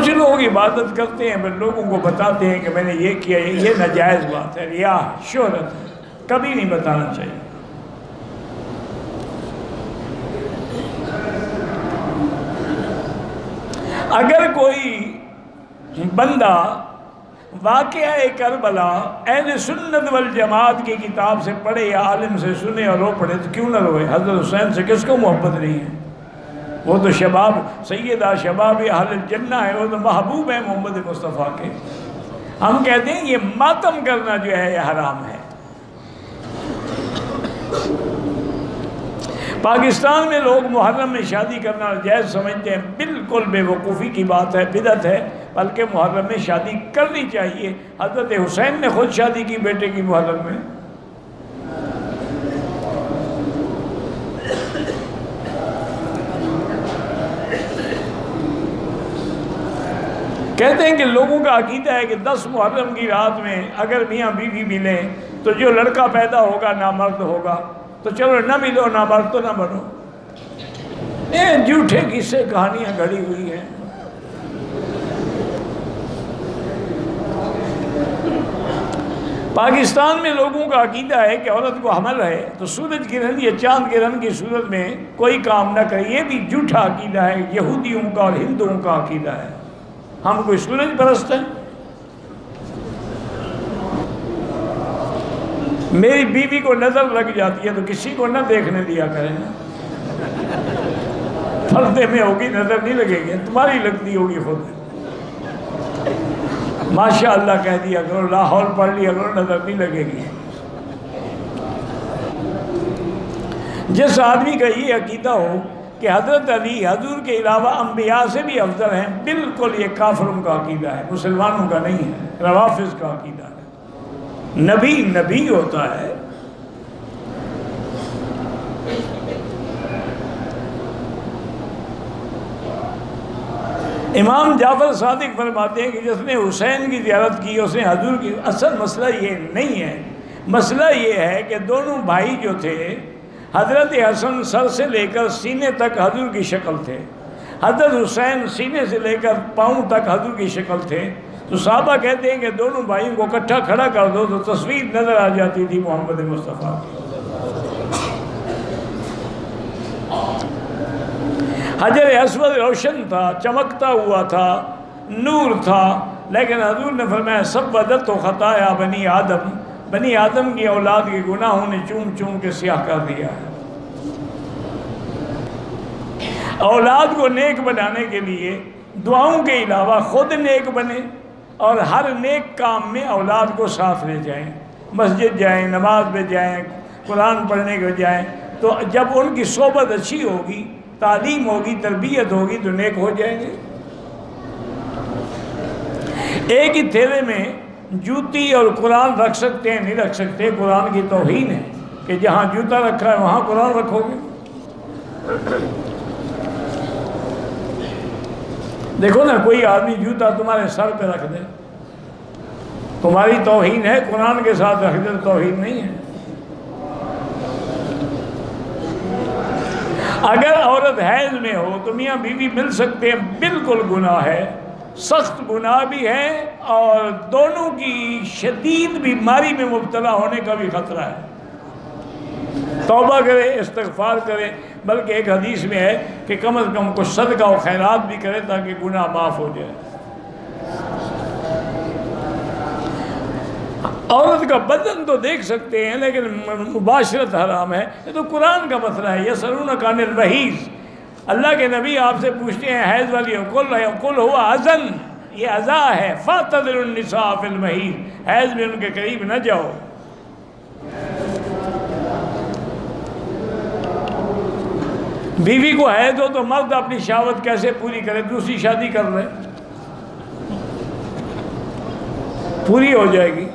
کچھ لوگ عبادت کرتے ہیں پھر لوگوں کو بتاتے ہیں کہ میں نے یہ کیا، یہ ناجائز بات ہے، ریا، شہرت ہے، کبھی نہیں بتانا چاہیے۔ اگر کوئی بندہ واقعہ کربلا اہل سنت والجماعت کی کتاب سے پڑھے یا عالم سے سنے اور رو پڑھے تو کیوں نہ روئے؟ حضرت حسین سے کس کو محبت نہیں ہے؟ وہ تو شباب سیدہ شباب اہل الجنہ ہے، وہ تو محبوب ہے محمد مصطفیٰ کے۔ ہم کہتے ہیں یہ ماتم کرنا جو ہے یہ حرام ہے۔ پاکستان میں لوگ محرم میں شادی کرنا جائز سمجھتے ہیں، بالکل بے وقوفی کی بات ہے، بدعت ہے، بلکہ محرم میں شادی کرنی چاہیے۔ حضرت حسین نے خود شادی کی بیٹے کی محرم میں۔ کہتے ہیں کہ لوگوں کا عقیدہ ہے کہ 10 محرم کی رات میں اگر میاں بیوی ملیں تو جو لڑکا پیدا ہوگا نامرد ہوگا، تو چلو نہ ملو نامرد تو نہ بنو۔ یہ جھوٹے قصے کہانیاں گھڑی ہوئی ہیں۔ پاکستان میں لوگوں کا عقیدہ ہے کہ عورت کو حمل ہے تو سورج گرہن یا چاند گرہن کی صورت میں کوئی کام نہ کرے۔ یہ بھی جھوٹا عقیدہ ہے، یہودیوں کا اور ہندوؤں کا عقیدہ ہے۔ ہم کوئی سورج پرست ہیں؟ میری بیوی کو نظر لگ جاتی ہے تو کسی کو نہ دیکھنے دیا کریں۔ پردے میں ہوگی نظر نہیں لگے گی، تمہاری لگتی ہوگی خود۔ ماشاء اللہ کہہ دیا کرو، لا حول پڑھ لیا کرو، نظر نہیں لگے گی۔ جس آدمی کا یہ عقیدہ ہو کہ حضرت علی حضور کے علاوہ انبیاء سے بھی افضل ہیں، بالکل یہ کافروں کا عقیدہ ہے، مسلمانوں کا نہیں ہے، روافض کا عقیدہ ہے۔ نبی نبی ہوتا ہے۔ امام جعفر صادق فرماتے ہیں کہ جس نے حسین کی زیارت کی اس نے حضور کی۔ اصل مسئلہ یہ نہیں ہے، مسئلہ یہ ہے کہ دونوں بھائی جو تھے حضرت حسن سر سے لے کر سینے تک حضور کی شکل تھے، حضرت حسین سینے سے لے کر پاؤں تک حضور کی شکل تھے۔ تو صحابہ کہتے ہیں کہ دونوں بھائیوں کو اکٹھا کھڑا کر دو تو تصویر نظر آ جاتی تھی محمد مصطفیٰ کی۔ حجر اسود روشن تھا، چمکتا ہوا تھا، نور تھا، لیکن حضور نے فرمایا سبدت خطایا بنی آدم، بنی آدم کی اولاد کے گناہوں نے چوم چوم کے سیاہ کر دیا ہے۔ اولاد کو نیک بنانے کے لیے دعاؤں کے علاوہ خود نیک بنے اور ہر نیک کام میں اولاد کو ساتھ لے جائیں، مسجد جائیں، نماز پہ جائیں، قرآن پڑھنے کے جائیں، تو جب ان کی صحبت اچھی ہوگی، تعلیم ہوگی، تربیت ہوگی تو نیک ہو جائیں گے۔ ایک ہی تھیلے میں جوتی اور قرآن رکھ سکتے ہیں نہیں رکھ سکتے، قرآن کی توہین ہے کہ جہاں جوتا رکھا ہے وہاں قرآن رکھو گے۔ دیکھو نا، کوئی آدمی جوتا تمہارے سر پہ رکھ دے، تمہاری توہین ہے، قرآن کے ساتھ رکھ دے تو توہین نہیں ہے۔ اگر عورت حیض میں ہو تو میاں بیوی مل سکتے ہیں، بالکل گناہ ہے، سخت گناہ بھی ہے، اور دونوں کی شدید بیماری میں مبتلا ہونے کا بھی خطرہ ہے۔ توبہ کرے، استغفار کرے، بلکہ ایک حدیث میں ہے کہ کم از کم کچھ صدقہ و خیرات بھی کرے تاکہ گناہ معاف ہو جائے۔ عورت کا بدن تو دیکھ سکتے ہیں لیکن مباشرت حرام ہے۔ یہ تو قرآن کا مسئلہ ہے۔ یسألونک عن المحیض، اللہ کے نبی آپ سے پوچھتے ہیں حیض والی، قل هو اذن، یہ اذا ہے، فاعتزلوا النساء فی المحیض، حیض میں ان کے قریب نہ جاؤ۔ بیوی کو حیض ہو تو مرد اپنی شہوت کیسے پوری کرے؟ دوسری شادی کر لے، پوری ہو جائے گی۔